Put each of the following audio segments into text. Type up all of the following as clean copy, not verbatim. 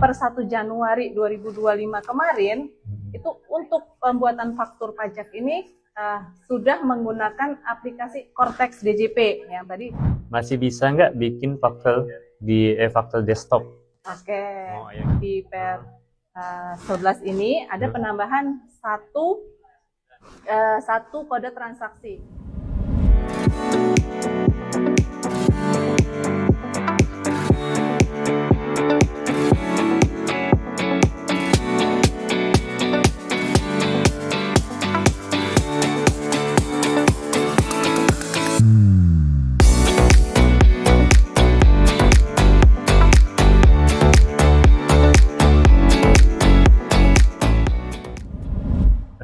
per 1 Januari 2025 kemarin, itu untuk pembuatan faktur pajak ini sudah menggunakan aplikasi Cortex DJP yang tadi. Masih bisa nggak bikin faktur di faktur desktop? Oke, ya. di per 11 ini ada penambahan satu kode transaksi.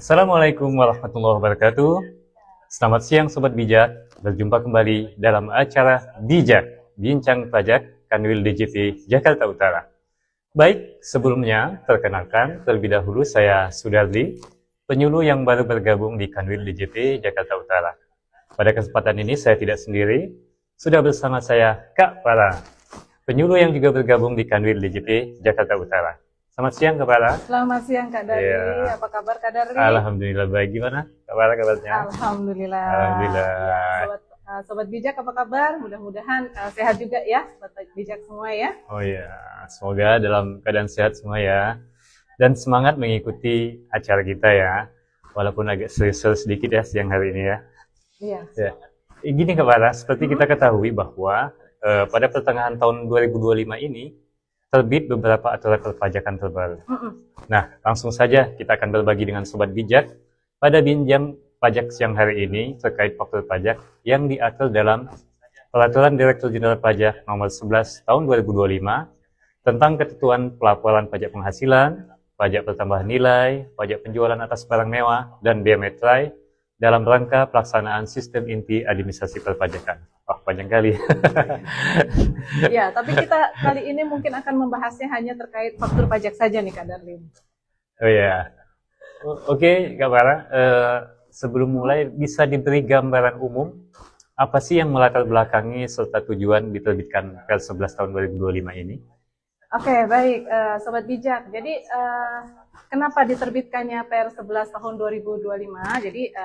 Assalamualaikum warahmatullahi wabarakatuh. Selamat siang Sobat Bijak, berjumpa kembali dalam acara Bijak, Bincang Pajak Kanwil DJP Jakarta Utara. Baik, sebelumnya perkenalkan terlebih dahulu saya Sudardi, penyuluh yang baru bergabung di Kanwil DJP Jakarta Utara. Pada kesempatan ini saya tidak sendiri, sudah bersama saya Kak Farah, penyuluh yang juga bergabung di Kanwil DJP Jakarta Utara. Selamat siang Kak Farah. Selamat siang Kak Dari, apa kabar Kak Dari? Alhamdulillah baik, gimana Kak Farah kabarnya? Alhamdulillah. Alhamdulillah. Ya, Sobat Bijak apa kabar? Mudah-mudahan sehat juga ya Sobat Bijak semua ya. Oh ya, semoga dalam keadaan sehat semua ya. Dan semangat mengikuti acara kita ya. Walaupun agak serius sedikit ya siang hari ini ya. Iya. Ya. Gini Kak Farah, seperti kita ketahui bahwa pada pertengahan tahun 2025 ini terbit beberapa aturan perpajakan terbaru. Nah, langsung saja kita akan berbagi dengan Sobat Bijak pada bincang pajak siang hari ini terkait faktur pajak yang diatur dalam Peraturan Direktur Jenderal Pajak Nomor 11 Tahun 2025 tentang ketentuan pelaporan pajak penghasilan, pajak pertambahan nilai, pajak penjualan atas barang mewah, dan bea meterai dalam rangka pelaksanaan sistem inti administrasi perpajakan. Wah, panjang kali. Ya, tapi kita kali ini mungkin akan membahasnya hanya terkait faktur pajak saja nih Kak Darlin. Oh ya, oke Kak Farah. Sebelum mulai bisa diberi gambaran umum apa sih yang melatar belakangi serta tujuan diterbitkan Per 11 tahun 2025 ini? Oke, baik Sobat Bijak. Jadi kenapa diterbitkannya Per 11 tahun 2025? Jadi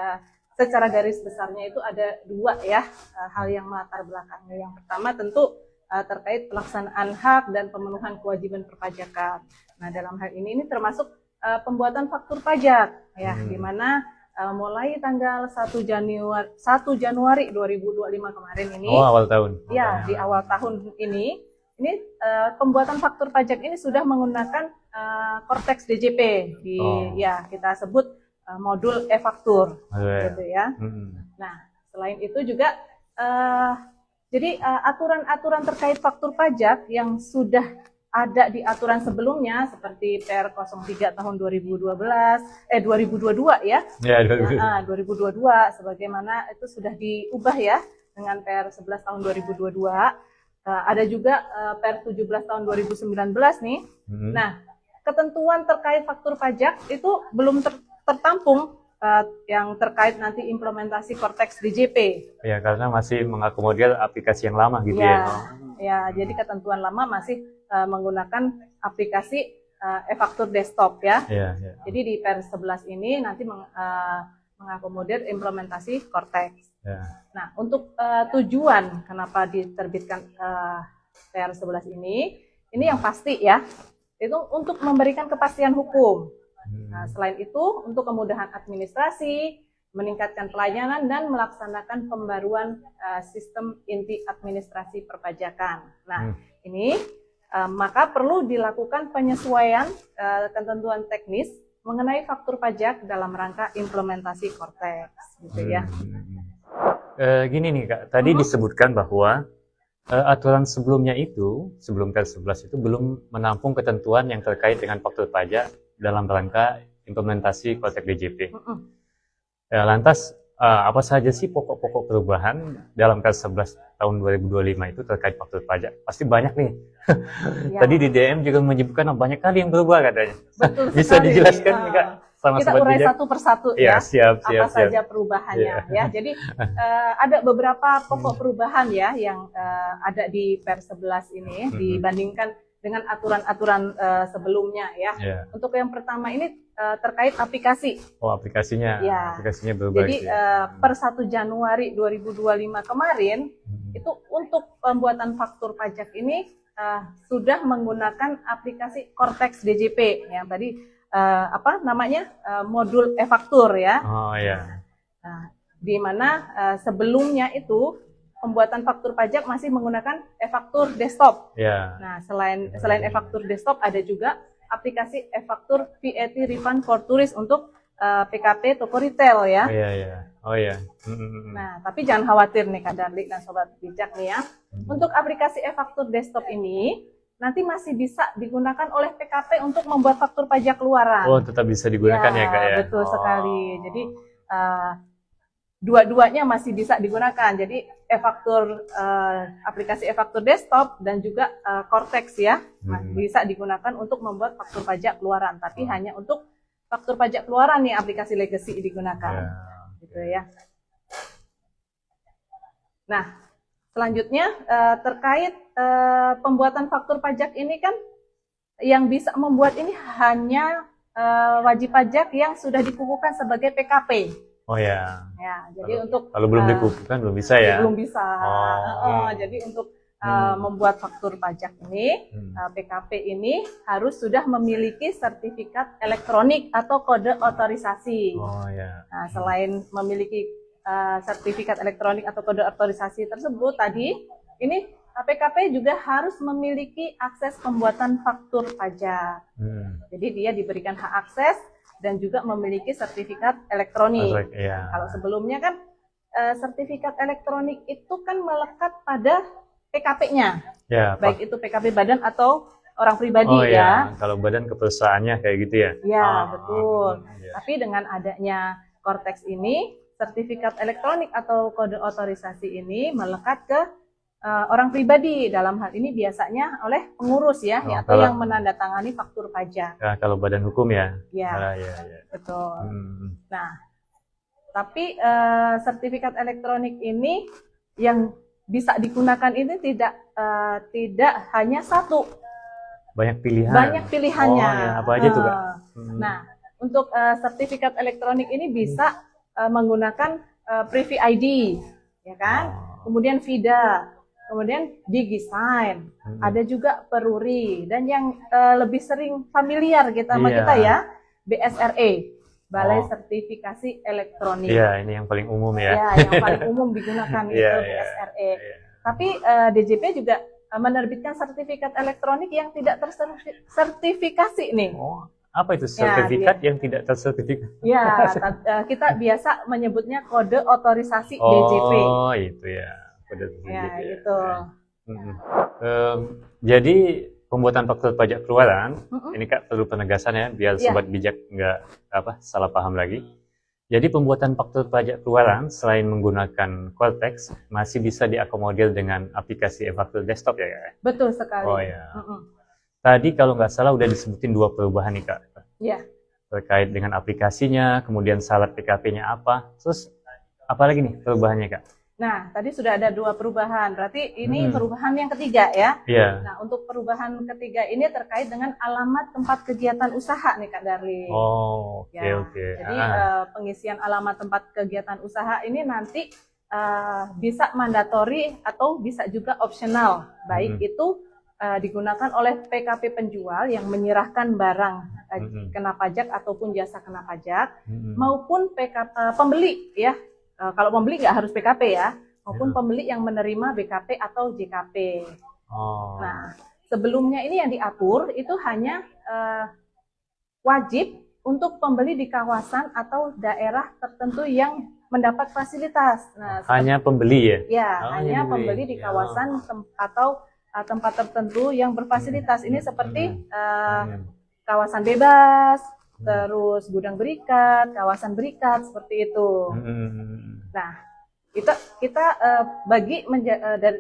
secara garis besarnya itu ada dua ya hal yang melatar belakangnya. Yang pertama tentu terkait pelaksanaan hak dan pemenuhan kewajiban perpajakan. Nah, dalam hal ini termasuk pembuatan faktur pajak ya, di mana mulai tanggal 1 Januari 2025 kemarin ini. Oh, awal tahun. Ya, di awal tahun ini pembuatan faktur pajak ini sudah menggunakan Cortex DJP ya kita sebut modul e-faktur gitu ya. Nah, selain itu juga jadi aturan-aturan terkait faktur pajak yang sudah ada di aturan sebelumnya seperti Per 03 tahun 2022 ya. Ya, 2022 sebagaimana itu sudah diubah ya dengan Per 11 tahun 2022. Ada juga Per 17 tahun 2019 nih. Nah, ketentuan terkait faktur pajak itu belum tertampung yang terkait nanti implementasi Cortex DJP. Ya, karena masih mengakomodir aplikasi yang lama gitu ya. Ya, jadi ketentuan lama masih menggunakan aplikasi e-faktur desktop ya. Jadi di Per 11 ini nanti mengakomodir implementasi Cortex. Nah, untuk tujuan kenapa diterbitkan Per 11 ini yang pasti ya, itu untuk memberikan kepastian hukum. Nah, selain itu untuk kemudahan administrasi, meningkatkan pelayanan dan melaksanakan pembaruan sistem inti administrasi perpajakan. Nah, ini maka perlu dilakukan penyesuaian ketentuan teknis mengenai faktur pajak dalam rangka implementasi Cortex gitu ya. Gini nih Kak, tadi disebutkan bahwa aturan sebelumnya itu, sebelum Per 11 itu belum menampung ketentuan yang terkait dengan faktur pajak dalam rangka implementasi Cortex DJP. Lantas apa saja sih pokok-pokok perubahan dalam Per 11 tahun 2025 itu terkait faktur pajak? Pasti banyak nih. Ya. Tadi di DM juga menyebutkan banyak kali yang berubah katanya. Betul Bisa sekali. dijelaskan Kak? Sama kita urai satu persatu ya, siap, apa saja perubahannya ya. Jadi ada beberapa pokok perubahan ya yang ada di Per 11 ini dibandingkan dengan aturan-aturan sebelumnya ya. Untuk yang pertama ini terkait aplikasi. Oh, aplikasinya. Ya. Aplikasinya berubah. Jadi per 1 Januari 2025 kemarin itu untuk pembuatan faktur pajak ini sudah menggunakan aplikasi Cortex DJP yang tadi modul e-faktur ya. Oh ya. Nah, di mana sebelumnya itu pembuatan faktur pajak masih menggunakan e-faktur desktop. Ya. Nah, selain e-faktur desktop ada juga aplikasi e-faktur VAT refund for tourist untuk PKP toko retail ya. Oh iya, iya. Oh iya. Nah, tapi jangan khawatir nih Kak Darlik dan Sobat Bijak nih ya. Untuk aplikasi e-faktur desktop ini nanti masih bisa digunakan oleh PKP untuk membuat faktur pajak keluaran. Oh, tetap bisa digunakan ya Kak ya? Betul sekali. Jadi dua-duanya masih bisa digunakan. Jadi e-faktur aplikasi e-faktur desktop dan juga Cortex ya bisa digunakan untuk membuat faktur pajak keluaran. Tapi hanya untuk faktur pajak keluaran nih aplikasi legacy digunakan. Gitu ya. Nah, selanjutnya terkait pembuatan faktur pajak ini kan yang bisa membuat ini hanya wajib pajak yang sudah dikukuhkan sebagai PKP. Oh ya. Ya, jadi kalau belum dikukuhkan belum bisa ya? Belum bisa. Jadi untuk membuat faktur pajak ini, PKP ini harus sudah memiliki sertifikat elektronik atau kode otorisasi. Oh ya. Nah, selain memiliki sertifikat elektronik atau kode otorisasi tersebut tadi, ini PKP juga harus memiliki akses pembuatan faktur pajak. Jadi dia diberikan hak akses dan juga memiliki sertifikat elektronik. Kalau sebelumnya kan sertifikat elektronik itu kan melekat pada PKP-nya, ya, baik itu PKP badan atau orang pribadi ya. Kalau badan ke perusahaannya kayak gitu ya? Ya, betul. Tapi dengan adanya Cortex ini, sertifikat elektronik atau kode otorisasi ini melekat ke orang pribadi. Dalam hal ini biasanya oleh pengurus ya, atau yang menandatangani faktur pajak. Ya, kalau badan hukum ya? Ya, betul. Nah, tapi sertifikat elektronik ini yang bisa digunakan ini tidak hanya satu. Banyak pilihan. Banyak pilihannya. Oh, ya, apa aja tuh, Kak? Nah, untuk sertifikat elektronik ini bisa menggunakan Privy ID, ya kan? Kemudian VIDA, kemudian DigiSign, ada juga Peruri, dan yang lebih sering familiar kita ya, BSRE. Balai Sertifikasi Elektronik. Iya, ini yang paling umum ya. Ya, yang paling umum digunakan itu BSRE. Tapi DJP juga menerbitkan sertifikat elektronik yang tidak tersertifikasi nih. Oh, apa itu sertifikat yang tidak tersertifikasi? Ya, kita biasa menyebutnya kode otorisasi DJP. Oh, itu ya. Kode DJP. Ya, itu. Jadi pembuatan faktur pajak keluaran, ini Kak perlu penegasan ya, biar sobat bijak nggak salah paham lagi. Jadi pembuatan faktur pajak keluaran selain menggunakan Cortex masih bisa diakomodir dengan aplikasi e-faktur desktop ya Kak? Betul sekali. Oh ya. Tadi kalau nggak salah udah disebutin 2 perubahan nih Kak. Iya. Terkait dengan aplikasinya, kemudian syarat PKP-nya apa, terus apa lagi nih perubahannya Kak? Nah, tadi sudah ada 2 perubahan, berarti ini perubahan yang ketiga ya. Iya. Nah, untuk perubahan ketiga ini terkait dengan alamat tempat kegiatan usaha nih Kak Darli. Oh, oke. Jadi pengisian alamat tempat kegiatan usaha ini nanti bisa mandatori atau bisa juga opsional, baik itu digunakan oleh PKP penjual yang menyerahkan barang kena pajak ataupun jasa kena pajak, maupun pembeli ya. Kalau pembeli nggak harus PKP ya, maupun pembeli yang menerima BKP atau JKP. Nah, sebelumnya ini yang diatur itu hanya wajib untuk pembeli di kawasan atau daerah tertentu yang mendapat fasilitas. Nah, hanya pembeli ya? Ya, hanya pembeli di kawasan atau tempat tertentu yang berfasilitas. Ini seperti kawasan bebas, terus gudang berikat, kawasan berikat, seperti itu. Nah, kita bagi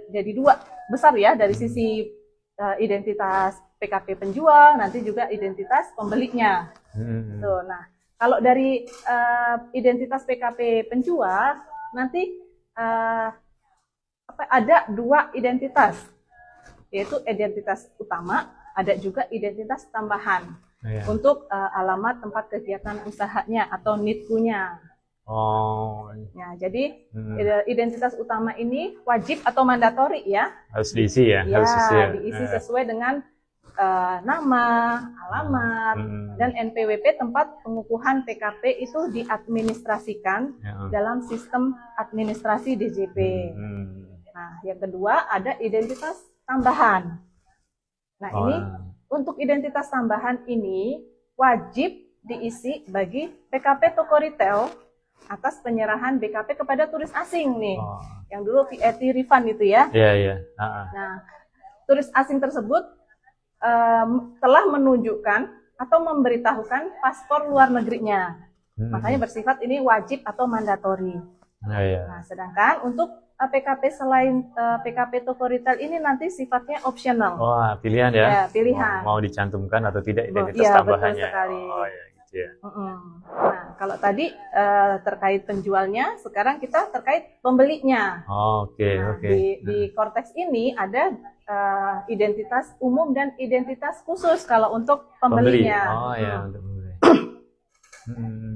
jadi 2 besar ya, dari sisi identitas PKP penjual, nanti juga identitas pembelinya. Tuh, nah, kalau dari identitas PKP penjual, nanti ada 2 identitas, yaitu identitas utama ada juga identitas tambahan Ya. untuk alamat tempat kegiatan usahanya atau NITU-nya. Oh, Ya, jadi identitas utama ini wajib atau mandatori ya? harus diisi ya, Ya, harus diisi ya. diisi sesuai dengan nama, alamat, dan NPWP tempat pengukuhan PKP itu diadministrasikan dalam sistem administrasi DJP. Nah, yang kedua ada identitas tambahan. Nah, ini untuk identitas tambahan ini wajib diisi bagi PKP toko retail atas penyerahan BKP kepada turis asing nih. Yang dulu VAT refund itu ya. Iya, iya. Nah, turis asing tersebut telah menunjukkan atau memberitahukan paspor luar negerinya. Makanya bersifat ini wajib atau mandatori. Nah, sedangkan untuk PKP selain PKP toko retail ini nanti sifatnya optional. Wah, pilihan ya? Ya, pilihan. Mau dicantumkan atau tidak identitas ya, tambahannya. Betul sekali. Oh, ya, gitu ya. Nah, kalau tadi terkait penjualnya, sekarang kita terkait pembelinya. Oke. Di Kortex ini ada identitas umum dan identitas khusus kalau untuk pembelinya. Oh ya, untuk pembeli.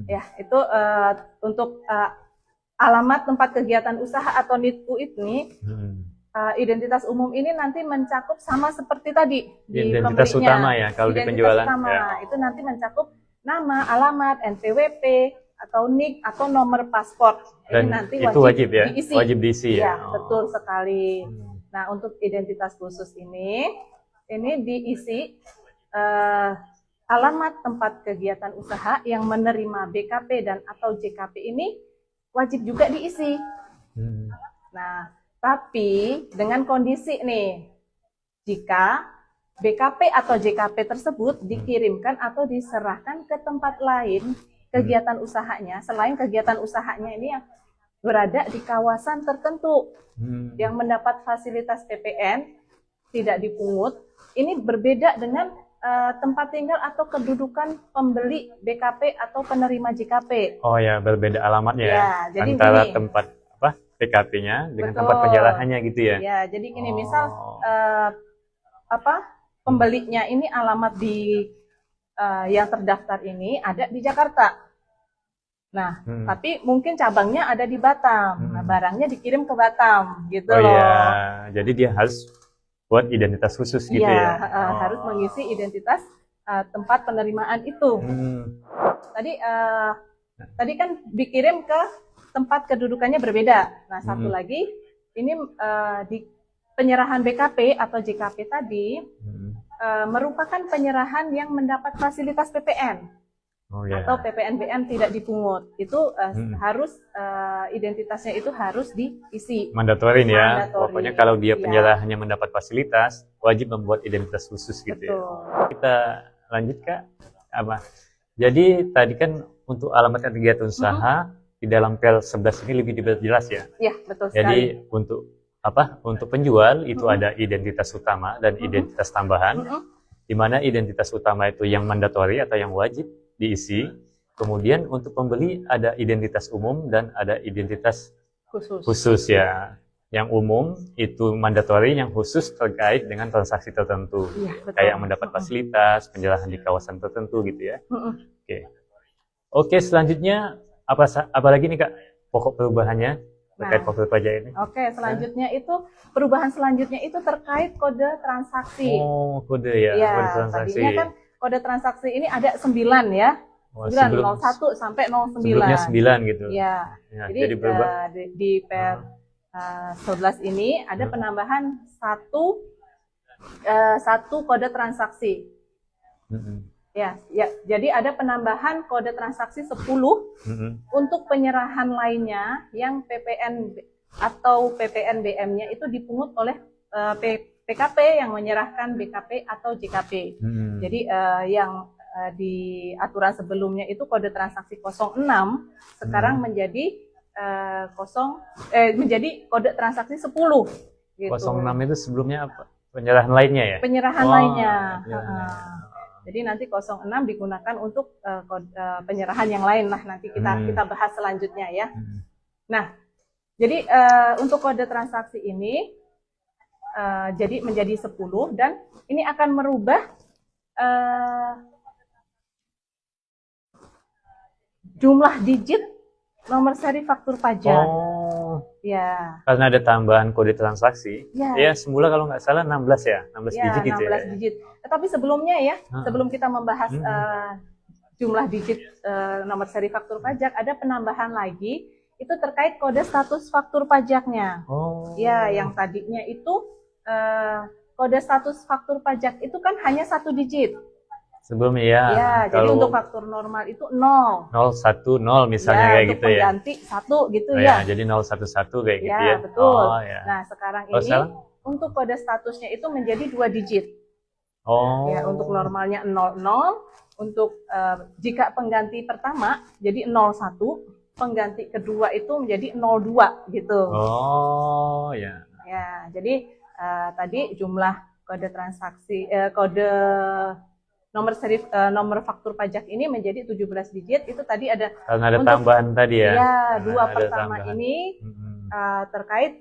Ya, itu untuk alamat tempat kegiatan usaha atau NITU ini, identitas umum ini nanti mencakup sama seperti tadi di identitas pembelinya. Utama ya, kalau di penjualan. Utama, ya. Itu nanti mencakup nama, alamat, NPWP, atau NIK, atau nomor paspor. Dan ini nanti itu wajib ya? diisi. Wajib diisi ya? Betul sekali. Nah, untuk identitas khusus ini diisi alamat tempat kegiatan usaha yang menerima BKP dan atau JKP ini wajib juga diisi. Nah, tapi dengan kondisi nih, jika BKP atau JKP tersebut dikirimkan atau diserahkan ke tempat lain kegiatan usahanya, selain kegiatan usahanya ini yang berada di kawasan tertentu yang mendapat fasilitas PPN tidak dipungut, ini berbeda dengan tempat tinggal atau kedudukan pembeli BKP atau penerima JKP. Oh ya, berbeda alamatnya ya, jadi antara gini, tempat PKP-nya dengan tempat penyerahannya gitu ya. Ya, jadi gini, misal pembelinya ini alamat di yang terdaftar ini ada di Jakarta. Nah, tapi mungkin cabangnya ada di Batam. Nah, barangnya dikirim ke Batam, gitu loh. Iya, jadi dia harus buat identitas khusus gitu ya. Harus mengisi identitas tempat penerimaan itu. Tadi kan dikirim ke tempat kedudukannya berbeda. Nah, satu lagi ini di penyerahan BKP atau JKP tadi merupakan penyerahan yang mendapat fasilitas PPN. Atau PPNBM tidak dipungut, itu harus identitasnya itu harus diisi. Mandatorin ya. Pokoknya kalau dia penyerahannya mendapat fasilitas, wajib membuat identitas khusus gitu. Betul. Ya. Kita lanjut Kak. Jadi tadi kan untuk alamat kegiatan usaha di dalam PL 11 ini lebih diperjelas ya. Iya, betul sekali. Jadi untuk penjual itu ada identitas utama dan identitas tambahan. Di mana identitas utama itu yang mandatori atau yang wajib diisi. Kemudian untuk pembeli ada identitas umum dan ada identitas khusus ya. Yang umum itu mandatori, yang khusus terkait dengan transaksi tertentu. Kayak mendapat fasilitas, penjelasan di kawasan tertentu gitu ya. Oke, selanjutnya apa lagi nih Kak pokok perubahannya terkait faktur pajak ini? Oke, selanjutnya itu perubahan selanjutnya itu terkait kode transaksi. Oh, kode ya, kode transaksi. Tadinya kan kode transaksi ini ada 9 ya. 9, 01 sampai 09. Sebelumnya 9 gitu. Ya. Jadi berubah. Di PL 11 ini ada penambahan satu kode transaksi. Ya, jadi ada penambahan kode transaksi 10 untuk penyerahan lainnya yang PPN atau PPNBM-nya itu dipungut oleh PKP yang menyerahkan BKP atau JKP. Jadi yang di aturan sebelumnya itu kode transaksi 06 sekarang menjadi menjadi kode transaksi 10 gitu. 06 itu sebelumnya apa? Penyerahan lainnya ya? Penyerahan lainnya. Jadi nanti 06 digunakan untuk penyerahan yang lain lah, nanti kita bahas selanjutnya ya. Nah, jadi untuk kode transaksi ini jadi menjadi 10 dan ini akan merubah jumlah digit nomor seri faktur pajak. Oh, Ya. karena ada tambahan kode transaksi. Ya. Ya, semula kalau nggak salah 16 ya, 16 Ya, digit gitu 16 ya. digit. Tetapi sebelumnya ya, sebelum kita membahas jumlah digit nomor seri faktur pajak, ada penambahan lagi, itu terkait kode status faktur pajaknya. Oh. Ya, yang tadinya itu kode status faktur pajak itu kan hanya 1 digit. Sebelumnya ya. Ya, jadi kalau untuk faktur normal itu 0. 010 misalnya Ya, kayak untuk gitu ya. pengganti 1 gitu Oh, ya. jadi 011 kayak gitu Ya, ya. betul. Oh, ya. Nah, sekarang Kalau ini sekarang? untuk kode statusnya itu menjadi 2 digit. Oh. Ya, untuk normalnya 00, untuk jika pengganti pertama jadi 01, pengganti kedua itu menjadi 02 gitu. Oh, ya. Ya, jadi tadi jumlah kode transaksi kode nomor faktur pajak ini menjadi 17 digit. Itu tadi ada Karena ada tambahan tadi ya. Ya, Karena 2 pertama tambahan. ini terkait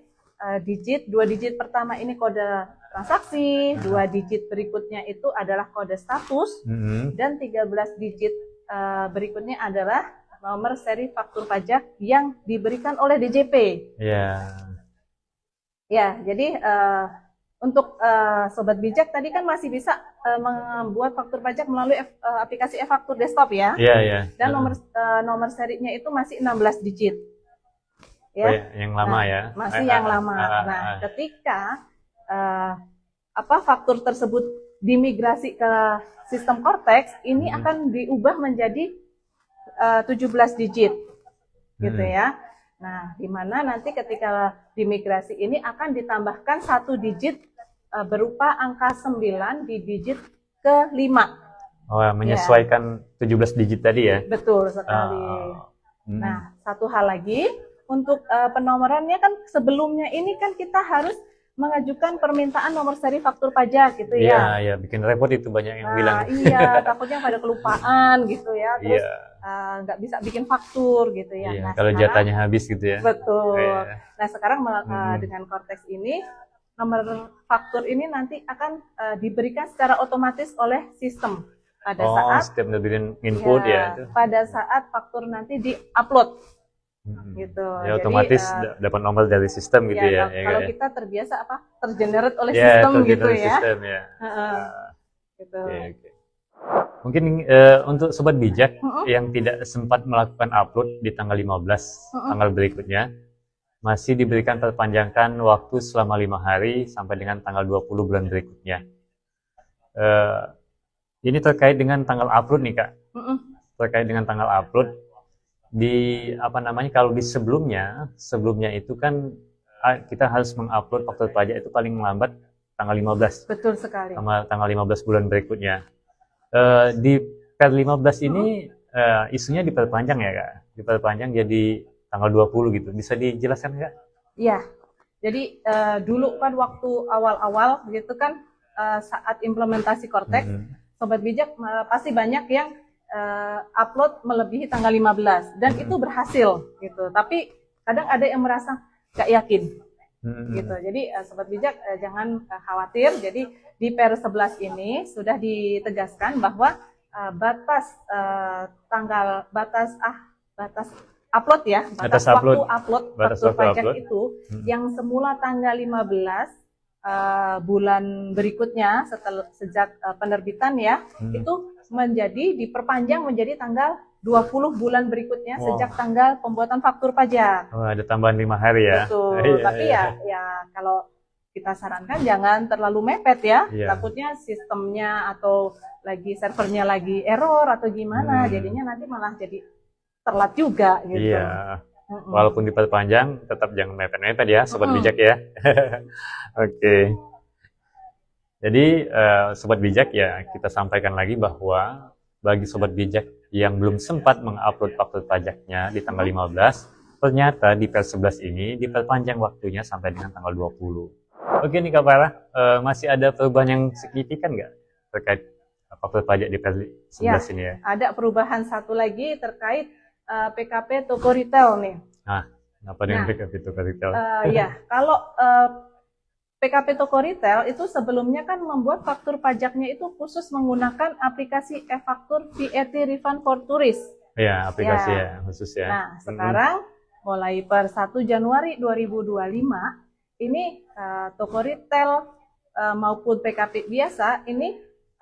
digit, 2 digit pertama ini kode transaksi, 2 digit berikutnya itu adalah kode status, dan 13 digit berikutnya adalah nomor seri faktur pajak yang diberikan oleh DJP. Ya. Ya, jadi untuk Sobat Bijak tadi kan masih bisa membuat faktur pajak melalui aplikasi e-faktur desktop ya. Iya, iya. Dan nomor serinya itu masih 16 digit. Ya. Oh, ya, yang lama ya. Masih yang lama. Nah, ketika faktur tersebut dimigrasi ke sistem Cortex, ini akan diubah menjadi 17 digit. Gitu ya. Nah, di mana nanti ketika dimigrasi ini akan ditambahkan 1 digit berupa angka 9 di digit ke-5. Oh, menyesuaikan 17 digit tadi ya? Betul sekali. Nah, satu hal lagi, untuk penomorannya kan sebelumnya ini kan kita harus mengajukan permintaan nomor seri faktur pajak gitu ya. Iya, bikin repot itu banyak yang bilang. Iya, takutnya pada kelupaan gitu ya. Terus nggak bisa bikin faktur gitu ya. Iya, nah, kalau sekarang, jatahnya habis gitu ya. Betul. Nah, sekarang dengan Cortex ini, nomor faktur ini nanti akan diberikan secara otomatis oleh sistem pada saat setiap nerbitkan input ya. Pada saat faktur nanti di-upload. Gitu. Ya, otomatis jadi, dapat nomor dari sistem gitu ya. Kalau kita terbiasa tergenerate oleh sistem gitu ya. Sistem, ya. Gitu. Okay. Mungkin untuk Sobat Bijak yang tidak sempat melakukan upload di tanggal 15, tanggal berikutnya, masih diberikan perpanjangan waktu selama 5 hari sampai dengan tanggal 20 bulan berikutnya. Ini terkait dengan tanggal upload nih Kak. Terkait dengan tanggal upload, kalau di sebelumnya itu kan kita harus mengupload faktur pajak itu paling lambat tanggal 15. Betul sekali. Tanggal 15 bulan berikutnya. Di per 15 ini isunya diperpanjang ya Kak? Diperpanjang jadi tanggal 20 gitu. Bisa dijelaskan Kak? Iya. Jadi dulu kan waktu awal-awal gitu kan saat implementasi Cortex, Sobat Bijak pasti banyak yang upload melebihi tanggal 15 dan itu berhasil gitu. Tapi kadang ada yang merasa gak yakin gitu. Jadi Sobat Bijak jangan khawatir. Jadi di per 11 ini sudah ditegaskan bahwa batas upload ya, batas waktu upload faktur pajak itu yang semula tanggal 15 bulan berikutnya sejak penerbitan ya, itu diperpanjang menjadi tanggal 20 bulan berikutnya sejak tanggal pembuatan faktur pajak. Oh, ada tambahan 5 hari ya. Betul. Tapi ya kalau kita sarankan jangan terlalu mepet ya. Takutnya sistemnya atau servernya lagi error atau gimana, jadinya nanti malah jadi telat juga gitu. Iya. Walaupun diperpanjang, tetap jangan mepet-mepet ya, Sobat Bijak ya. Oke. Jadi Sobat Bijak ya, kita sampaikan lagi bahwa bagi Sobat Bijak yang belum sempat mengupload faktur pajaknya di tanggal 15, ternyata di per 11 ini diperpanjang waktunya sampai dengan tanggal 20. Oke nih Kak Farah, masih ada perubahan yang signifikan nggak terkait faktur pajak di per 11 ini ya? Ada perubahan satu lagi terkait PKP toko retail nih. Nah, apa dengan PKP toko retail? Kalau PKP Toko Retail itu sebelumnya kan membuat faktur pajaknya itu khusus menggunakan aplikasi e-faktur VAT Refund for Tourist. Ya, aplikasi Ya. ya, khusus ya. Nah, sekarang mulai per 1 Januari 2025 ini Toko Retail maupun PKP biasa ini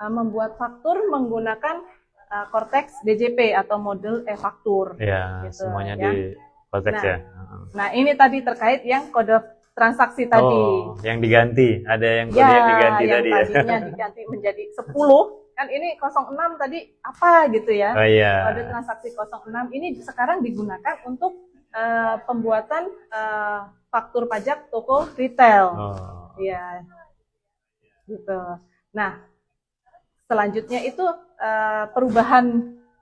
membuat faktur menggunakan Cortex DJP atau model e-faktur. Ya, gitu, semuanya ya. di Cortex Nah, ya. Nah, ini tadi terkait yang kode transaksi tadi. Oh, yang diganti. Ada yang kode Ya, yang diganti yang tadi ya. tadinya diganti menjadi 10, kan ini 06 tadi apa gitu ya. Oh iya. Kode transaksi 06 ini sekarang digunakan untuk pembuatan faktur pajak toko retail. Oh. Iya. Gitu. Nah, selanjutnya itu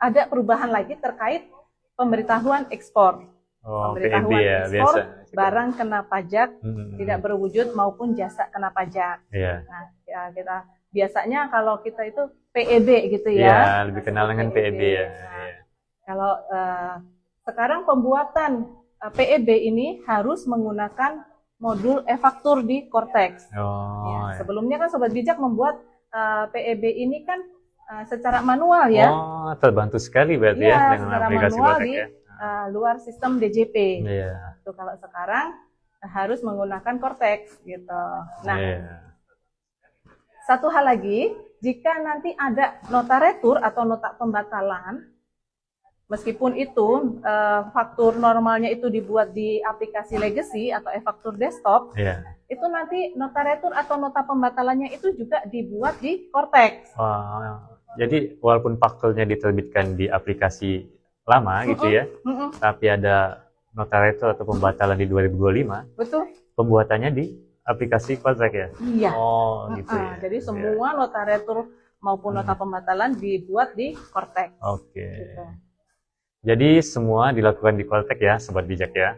ada perubahan lagi terkait pemberitahuan ekspor. Oh, Pemberitahuan PEB ya, ekspor biasa. barang kena pajak Hmm. tidak berwujud maupun jasa kena pajak. Iya. Nah, ya kita biasanya kalau kita itu PEB gitu Iya, ya. lebih kenal dengan PEB ya. Nah, Iya. kalau sekarang pembuatan PEB ini harus menggunakan modul e-faktur di Cortex. Oh, Ya, ya. sebelumnya kan Sobat Bijak membuat PEB ini kan secara manual ya. Oh, terbantu sekali berarti Iya, ya dengan secara aplikasi manual Cortex di ya. luar sistem DJP. Iya. Tuh, kalau sekarang harus menggunakan Cortex gitu. Nah, Iya. satu hal lagi, jika nanti ada nota retur atau nota pembatalan, meskipun itu faktur normalnya itu dibuat di aplikasi legacy atau e-faktur desktop, Iya. itu nanti nota retur atau nota pembatalannya itu juga dibuat di Cortex. Oh, jadi walaupun fakturnya diterbitkan di aplikasi lama gitu ya, tapi ada nota retur atau pembatalan di 2025, Betul? pembuatannya di aplikasi Cortex ya? Iya. Oh, gitu ya. Jadi Iya. semua nota retur maupun nota pembatalan dibuat di Cortex. Oke. Gitu. Jadi semua dilakukan di Cortex ya, Sobat Bijak ya.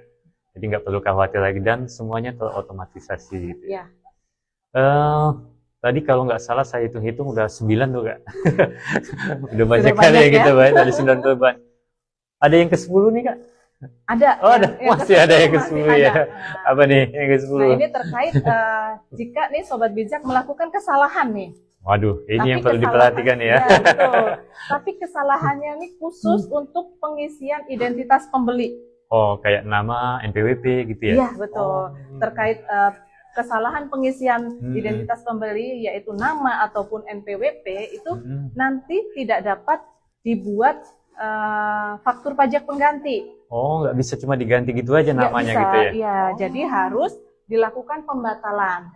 Jadi nggak perlu khawatir lagi dan semuanya terotomatisasi gitu ya. Ya. Tadi kalau nggak salah saya hitung-hitung udah 9 tuh Kak. Udah banyak Sudah kali banyak ya kita ya. bahas, ada 9 korban. Ada yang ke-10 nih Kak? Ada. Oh, ada. Masih ada yang masih ke-10 ya. ada. Apa nih yang ke-10? Nah, ini terkait jika nih Sobat Bijak melakukan kesalahan nih. Waduh, ini Tapi yang perlu kesalahan- diperhatikan ya. betul. Tapi kesalahannya ini khusus untuk pengisian identitas pembeli. Oh, kayak nama, NPWP gitu ya? Iya, betul. Oh. Terkait kesalahan pengisian Hmm. identitas pembeli yaitu nama ataupun NPWP itu Hmm. nanti tidak dapat dibuat faktur pajak pengganti. Oh, nggak bisa cuma diganti gitu aja Nggak namanya bisa, gitu ya? Iya, jadi harus dilakukan pembatalan.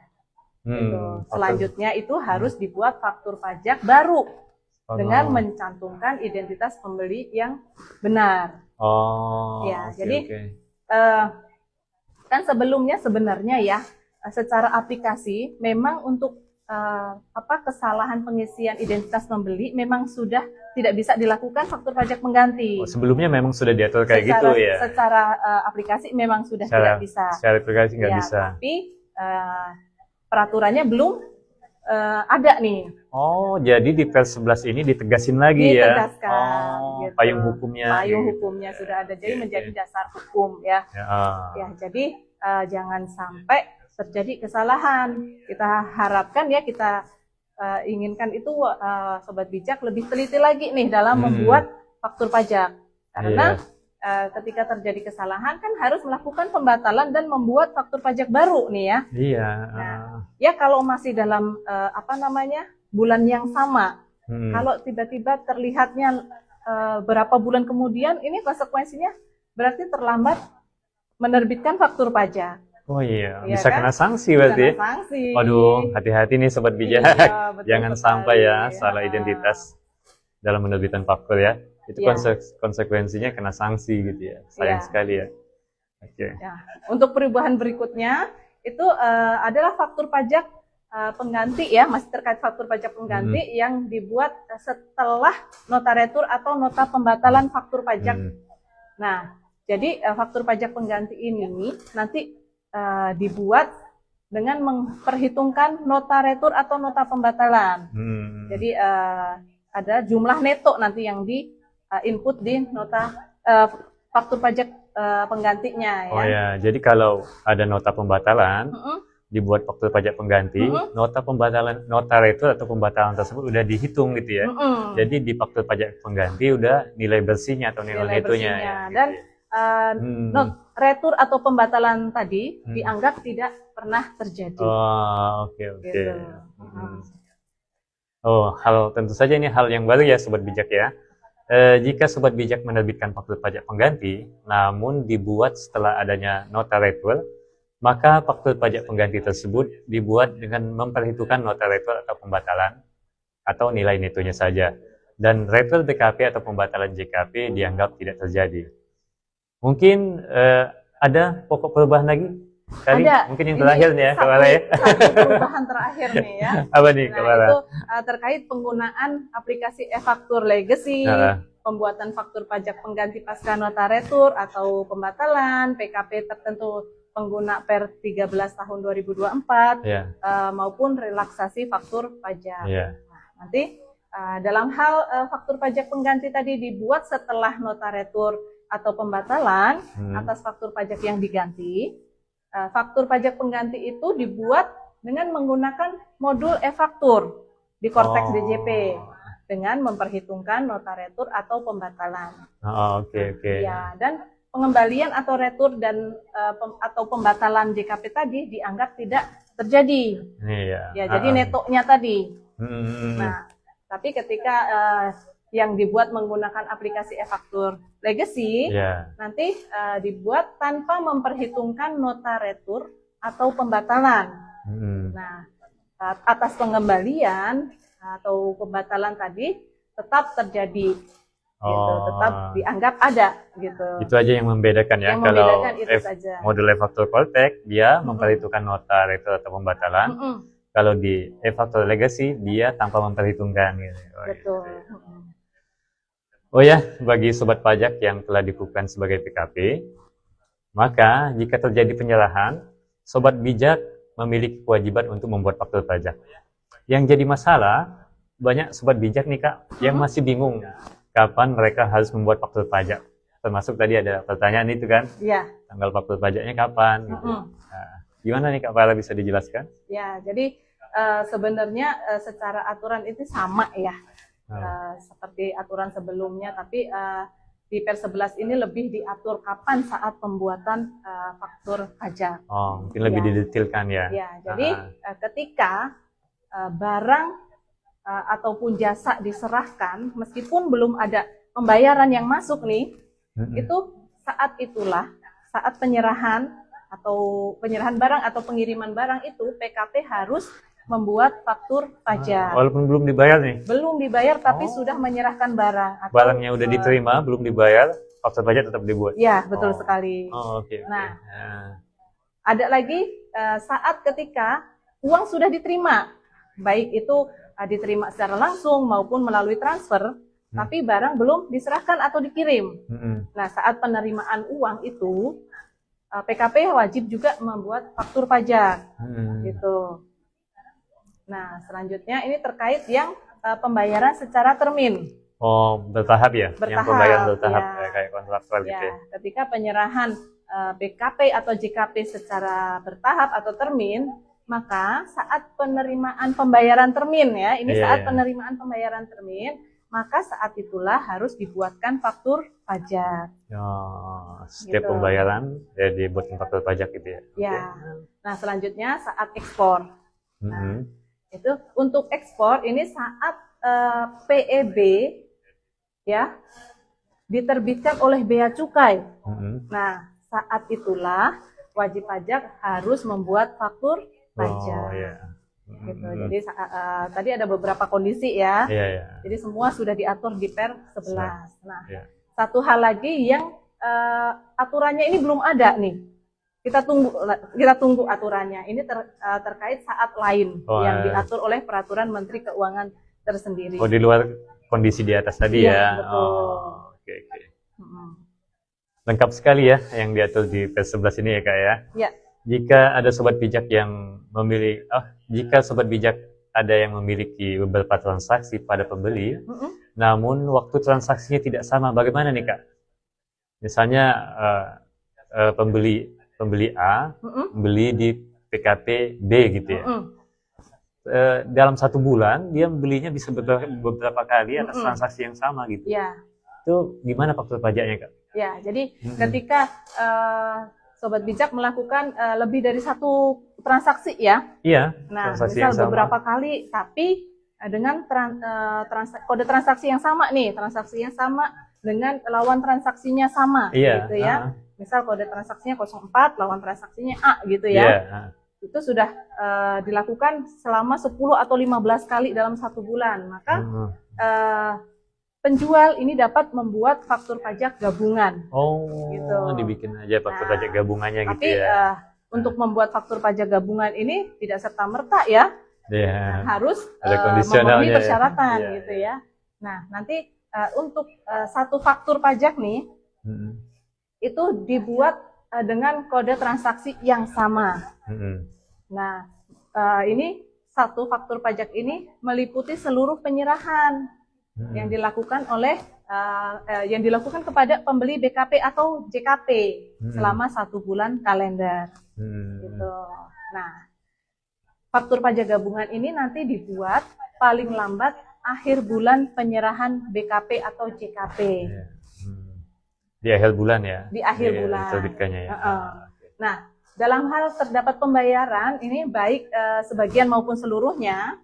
Gitu. Faktur- Selanjutnya itu harus dibuat faktur pajak baru Oh, dengan no. mencantumkan identitas pembeli yang benar. Oh, Ya, oke, jadi oke. Kan sebelumnya sebenarnya ya secara aplikasi memang untuk kesalahan pengisian identitas pembeli memang sudah tidak bisa dilakukan faktur pajak pengganti. Oh, sebelumnya memang sudah diatur kayak gitu ya? Secara aplikasi memang sudah Secara- tidak bisa. Secara aplikasi nggak Ya, bisa. Tapi peraturannya belum ada nih. Oh, jadi di pers 11 ini ditegasin lagi ya? Ditegaskan, Oh, gitu. payung hukumnya. Payung gitu. hukumnya sudah ada, jadi Oke, menjadi oke. dasar hukum ya. Ya, Ya, jadi jangan sampai terjadi kesalahan. Kita harapkan ya, kita inginkan itu Sobat Bijak lebih teliti lagi nih dalam membuat faktur pajak. Karena ketika terjadi kesalahan kan harus melakukan pembatalan dan membuat faktur pajak baru nih ya. Iya. Nah, ya kalau masih dalam bulan yang sama, kalau tiba-tiba terlihatnya berapa bulan kemudian, ini konsekuensinya berarti terlambat menerbitkan faktur pajak. Oh iya, Iya bisa kan? kena sanksi berarti. Kena sanksi. Waduh, hati-hati nih Sobat Bijak. Iya, betul Jangan sekali. sampai ya salah Ah. identitas dalam menerbitkan faktur ya. Itu Iya. konsekuensinya kena sanksi gitu ya. Sayang Iya. sekali ya. Oke. Ya, untuk perubahan berikutnya itu adalah faktur pajak pengganti ya, masih terkait faktur pajak pengganti yang dibuat setelah nota retur atau nota pembatalan faktur pajak. Nah, jadi faktur pajak pengganti ini nanti dibuat dengan memperhitungkan nota retur atau nota pembatalan. Jadi ada jumlah neto nanti yang di input di nota faktur pajak penggantinya ya. Oh ya, jadi kalau ada nota pembatalan, dibuat faktur pajak pengganti, nota retur atau pembatalan tersebut udah dihitung gitu ya. Jadi di faktur pajak pengganti udah nilai bersihnya atau nilai netonya. Ya, dan gitu. retur atau pembatalan tadi dianggap tidak pernah terjadi. Oh, oke. Gitu. Oh, tentu saja ini hal yang baru ya Sobat Bijak ya. Jika Sobat Bijak menerbitkan faktur pajak pengganti, namun dibuat setelah adanya nota retur, maka faktur pajak pengganti tersebut dibuat dengan memperhitungkan nota retur atau pembatalan atau nilai netonya saja. Dan retur BKP atau pembatalan JKP dianggap tidak terjadi. Mungkin ada pokok perubahan lagi? Ada. Mungkin yang terakhir nih ya, Kak Wara ya. Satu perubahan terakhir nih ya. Apa nih, Kak Wara? Itu terkait penggunaan aplikasi e-faktur legacy, pembuatan faktur pajak pengganti pasca nota retur atau pembatalan, PKP tertentu pengguna per 13 tahun 2024, maupun relaksasi faktur pajak. Nah, nanti dalam hal faktur pajak pengganti tadi dibuat setelah nota retur atau pembatalan atas faktur pajak yang diganti. Faktur pajak pengganti itu dibuat dengan menggunakan modul e-faktur di Cortex DJP dengan memperhitungkan nota retur atau pembatalan. Oke. Ya, dan pengembalian atau retur dan atau pembatalan JKP tadi dianggap tidak terjadi. Ya, jadi netonya tadi. Nah, tapi ketika yang dibuat menggunakan aplikasi e-faktur legacy, nanti dibuat tanpa memperhitungkan nota retur atau pembatalan. Nah, atas pengembalian atau pembatalan tadi tetap terjadi, gitu, tetap dianggap ada, gitu. Itu aja yang membedakan ya. Kalau modul e-faktur Cortex dia memperhitungkan nota retur atau pembatalan. Kalau di e-faktur legacy dia tanpa memperhitungkan. Gitu. Betul. Oh ya, bagi sobat pajak yang telah dikukuhkan sebagai PKP, maka jika terjadi penyerahan, sobat bijak memiliki kewajiban untuk membuat faktur pajak. Yang jadi masalah, banyak sobat bijak nih Kak, yang masih bingung kapan mereka harus membuat faktur pajak. Termasuk tadi ada pertanyaan itu kan, tanggal faktur pajaknya kapan gitu. Nah, gimana nih Kak Farah, bisa dijelaskan? Ya, jadi sebenarnya secara aturan itu sama ya. Seperti aturan sebelumnya, tapi di Per 11 ini lebih diatur kapan saat pembuatan faktur pajak. Mungkin lebih didetailkan ya. Ya, jadi ketika barang ataupun jasa diserahkan, meskipun belum ada pembayaran yang masuk nih, itu saat itulah, saat penyerahan barang atau pengiriman barang itu, PKP harus membuat faktur pajak. Walaupun belum dibayar nih? Belum dibayar, tapi sudah menyerahkan barang. Barangnya udah diterima, belum dibayar, faktur pajak tetap dibuat? Ya, betul sekali. Nah, ada lagi saat ketika uang sudah diterima, baik itu diterima secara langsung maupun melalui transfer, tapi barang belum diserahkan atau dikirim. Nah, saat penerimaan uang itu, PKP wajib juga membuat faktur pajak. Gitu. Nah, selanjutnya ini terkait yang pembayaran secara termin. Bertahap ya? Yang pembayaran bertahap, kayak kontraktual gitu ya? Ketika penyerahan BKP atau JKP secara bertahap atau termin, maka saat penerimaan pembayaran termin ya, ini saat penerimaan pembayaran termin, maka saat itulah harus dibuatkan faktur pajak. Setiap pembayaran ya dibuatkan faktur pajak gitu ya? Ya. Nah, selanjutnya saat ekspor. Nah, itu untuk ekspor ini saat PEB ya diterbitkan oleh Bea Cukai. Nah, saat itulah wajib pajak harus membuat faktur pajak. Gitu. Jadi tadi ada beberapa kondisi ya. Jadi semua sudah diatur di Per 11. Nah, satu hal lagi yang aturannya ini belum ada nih. Kita tunggu aturannya. Ini terkait saat lain yang diatur oleh Peraturan Menteri Keuangan tersendiri. Di luar kondisi di atas tadi ya. Betul. Oke. Lengkap sekali ya yang diatur di Per 11 ini ya Kak ya. Jika ada sobat bijak yang jika sobat bijak ada yang memiliki beberapa transaksi pada pembeli, namun waktu transaksinya tidak sama, bagaimana nih Kak? Misalnya pembeli A beli di PKP B gitu ya. Dalam 1 bulan dia belinya bisa beberapa kali atas transaksi yang sama gitu. Ya. Itu gimana faktur pajaknya, Kak? Ya, jadi ketika Sobat Bijak melakukan lebih dari 1 transaksi ya. Iya. Nah, transaksi misal yang sama. beberapa kali, tapi dengan kode transaksi yang sama nih, transaksi yang sama dengan lawan transaksinya sama, gitu ya. Misal kode transaksinya 04, lawan transaksinya A, gitu ya. Itu sudah dilakukan selama 10 atau 15 kali dalam 1 bulan. Maka penjual ini dapat membuat faktur pajak gabungan. Gitu. Dibikin aja faktur pajak gabungannya gitu ya. Untuk membuat faktur pajak gabungan ini tidak serta-merta ya. Harus memenuhi persyaratan gitu ya. Nah, nanti untuk 1 faktur pajak nih, itu dibuat dengan kode transaksi yang sama. Nah, ini 1 faktur pajak ini meliputi seluruh penyerahan yang dilakukan oleh yang dilakukan kepada pembeli BKP atau JKP selama 1 bulan kalender. Gitu. Nah, faktur pajak gabungan ini nanti dibuat paling lambat akhir bulan penyerahan BKP atau JKP. Di akhir bulan ya? Di akhir bulan. Terbitkannya ya. Nah, dalam hal terdapat pembayaran ini baik sebagian maupun seluruhnya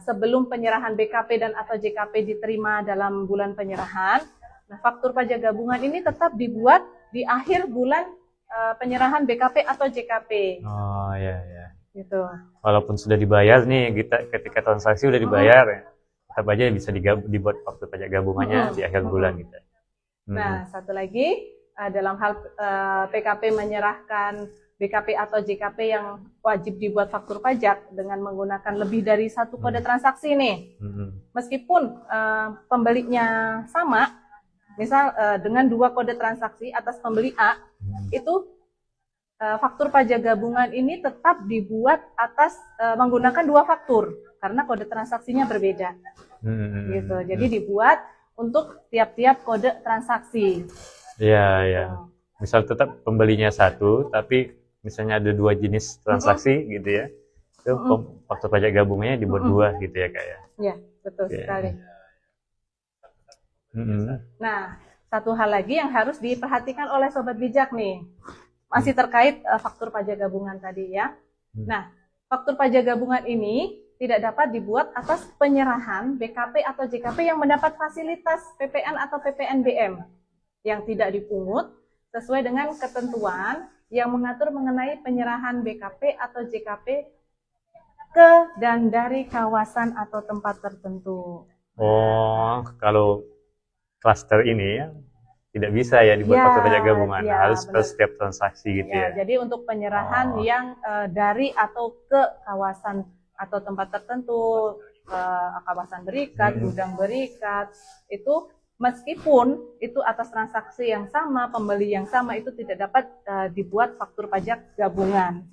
sebelum penyerahan BKP dan atau JKP diterima dalam bulan penyerahan. Nah, faktur pajak gabungan ini tetap dibuat di akhir bulan penyerahan BKP atau JKP. Oh ya. Gitu. Walaupun sudah dibayar nih, kita ketika transaksi udah dibayar, tetap aja bisa dibuat faktur pajak gabungannya di akhir bulan gitu. Nah, satu lagi dalam hal PKP menyerahkan BKP atau JKP yang wajib dibuat faktur pajak dengan menggunakan lebih dari 1 kode transaksi nih. Meskipun pembelinya sama, misal dengan 2 kode transaksi atas pembeli A, itu faktur pajak gabungan ini tetap dibuat atas menggunakan 2 faktur karena kode transaksinya berbeda. Gitu. Jadi dibuat untuk tiap-tiap kode transaksi. Iya. Misal tetap pembelinya 1, tapi misalnya ada 2 jenis transaksi gitu ya. Itu faktur pajak gabungannya dibuat 2 gitu ya, Kak ya. Iya, betul sekali. Nah, satu hal lagi yang harus diperhatikan oleh Sobat Bijak nih. Masih terkait faktur pajak gabungan tadi ya. Nah, faktur pajak gabungan ini tidak dapat dibuat atas penyerahan BKP atau JKP yang mendapat fasilitas PPN atau PPNBM yang tidak dipungut sesuai dengan ketentuan yang mengatur mengenai penyerahan BKP atau JKP ke dan dari kawasan atau tempat tertentu. Kalau klaster ini ya tidak bisa ya dibuat faktur pajak gabungan, harus per setiap transaksi gitu ya. Jadi untuk penyerahan yang dari atau ke kawasan atau tempat tertentu, kawasan berikat, gudang berikat, itu meskipun itu atas transaksi yang sama, pembeli yang sama, itu tidak dapat dibuat faktur pajak gabungan.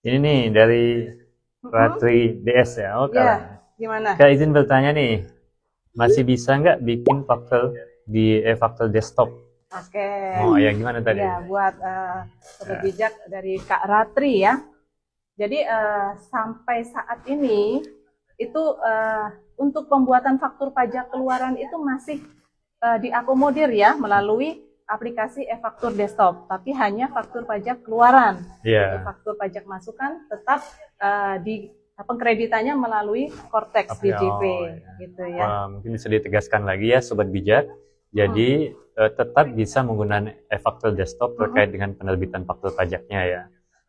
Ini nih dari Ratri DS ya. Gimana? Kak izin bertanya nih, masih bisa nggak bikin faktur di faktur desktop? Oke. Ya gimana tadi? Ya, buat Sobat Bijak dari Kak Ratri ya. Jadi sampai saat ini itu untuk pembuatan faktur pajak keluaran itu masih diakomodir ya melalui aplikasi e-faktur desktop, tapi hanya faktur pajak keluaran. Faktur pajak masukan tetap di pengkreditannya melalui Kortex DJP gitu ya. Mungkin bisa ditegaskan lagi ya Sobat Bijak. Jadi tetap bisa menggunakan e-faktur desktop terkait dengan penerbitan faktur pajaknya ya.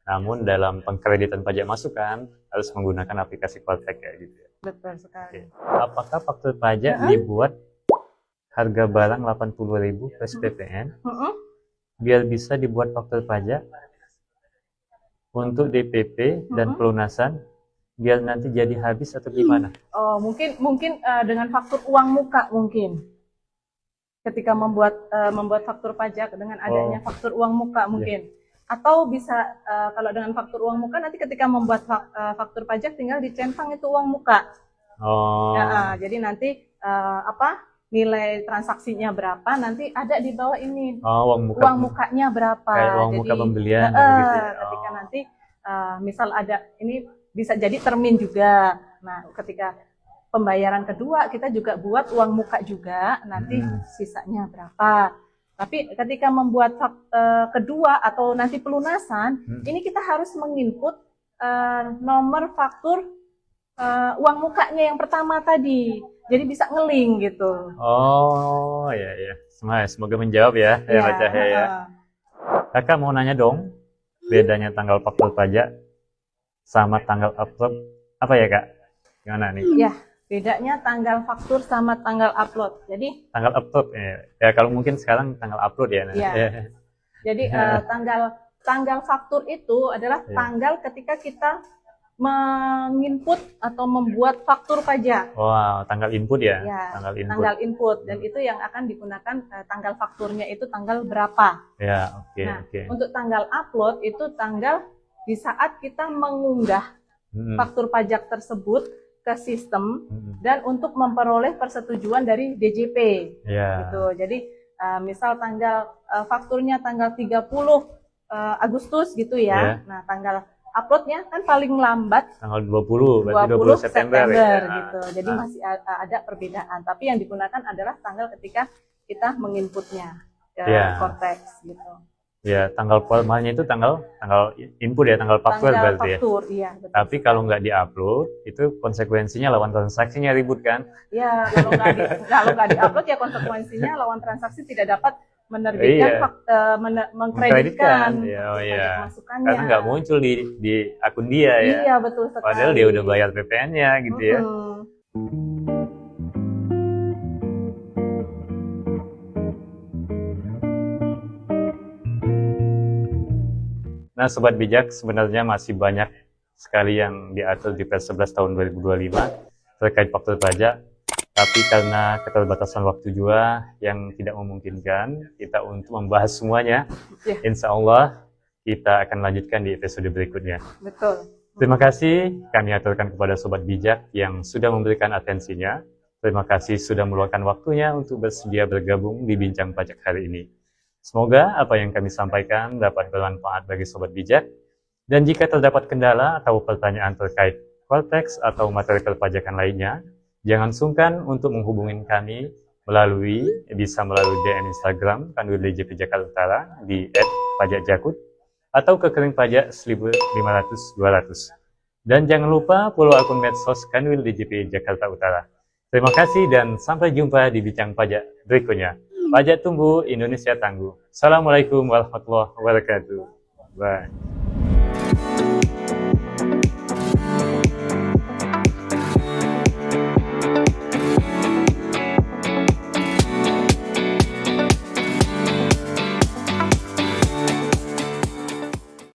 Namun dalam pengkreditan pajak masukan harus menggunakan aplikasi Kortex ya gitu ya. Betul sekali. Apakah faktur pajak dibuat harga barang 80.000 plus PPN biar bisa dibuat faktur pajak untuk DPP dan pelunasan biar nanti jadi habis atau gimana? Mungkin dengan faktur uang muka mungkin. Ketika membuat faktur pajak dengan adanya faktur uang muka mungkin. Atau bisa kalau dengan faktur uang muka nanti ketika membuat faktur pajak tinggal dicentang itu uang muka. Jadi nanti nilai transaksinya berapa, nanti ada di bawah ini Oh, uang mukanya berapa. Kayak uang muka pembelian gitu ya. Ketika nanti misal ada, ini bisa jadi termin juga. Nah, ketika pembayaran kedua kita juga buat uang muka juga, nanti sisanya berapa. Tapi ketika membuat kedua atau nanti pelunasan, ini kita harus menginput nomor faktur uang mukanya yang pertama tadi. Jadi bisa ngeling gitu. Oh, ya. Semoga menjawab ya, Pak Cahya ya. Kakak mau nanya dong, bedanya tanggal faktur pajak sama tanggal upload apa ya, Kak? Gimana nih? Ya, bedanya tanggal faktur sama tanggal upload. Jadi tanggal upload ya kalau mungkin sekarang tanggal upload ya. Ya. Jadi tanggal faktur itu adalah tanggal ketika kita menginput atau membuat faktur pajak. Wow, tanggal input ya? Tanggal input. Dan itu yang akan digunakan tanggal fakturnya itu tanggal berapa. Ya, oke. Untuk tanggal upload itu tanggal di saat kita mengunggah faktur pajak tersebut ke sistem dan untuk memperoleh persetujuan dari DJP. Gitu. Jadi misal tanggal fakturnya tanggal 30 Agustus gitu ya. Nah, tanggal uploadnya kan paling lambat tanggal 20 September ya. Gitu. Jadi masih ada perbedaan. Tapi yang digunakan adalah tanggal ketika kita menginputnya ke Cortex gitu. Ya, tanggal formalnya itu tanggal input ya, tanggal faktur berarti ya. Iya, betul. Tapi kalau nggak diupload, itu konsekuensinya lawan transaksinya ribut kan? Ya, kalau nggak diupload ya konsekuensinya lawan transaksi tidak dapat menerbitkan mengkreditkan masukannya. Karena nggak muncul di akun dia ya. Iya, betul sekali. Padahal dia udah bayar PPN-nya gitu ya. Nah, Sobat Bijak, sebenarnya masih banyak sekali yang diatur di Pers 11 tahun 2025 terkait faktur pajak. Tapi karena keterbatasan waktu juga yang tidak memungkinkan kita untuk membahas semuanya, Insya Allah kita akan lanjutkan di episode berikutnya. Betul. Terima kasih kami aturkan kepada Sobat Bijak yang sudah memberikan atensinya. Terima kasih sudah meluangkan waktunya untuk bersedia bergabung di Bincang Pajak hari ini. Semoga apa yang kami sampaikan dapat bermanfaat bagi Sobat Bijak. Dan jika terdapat kendala atau pertanyaan terkait Cortex atau materi perpajakan lainnya, jangan sungkan untuk menghubungi kami melalui DM Instagram Kanwil DJP Jakarta Utara di @pajakjakut atau ke rekening pajak 1.500-200. Dan jangan lupa follow akun medsos Kanwil DJP Jakarta Utara. Terima kasih dan sampai jumpa di Bincang Pajak berikutnya. Pajak tumbuh, Indonesia tangguh. Assalamualaikum warahmatullahi wabarakatuh. Bye.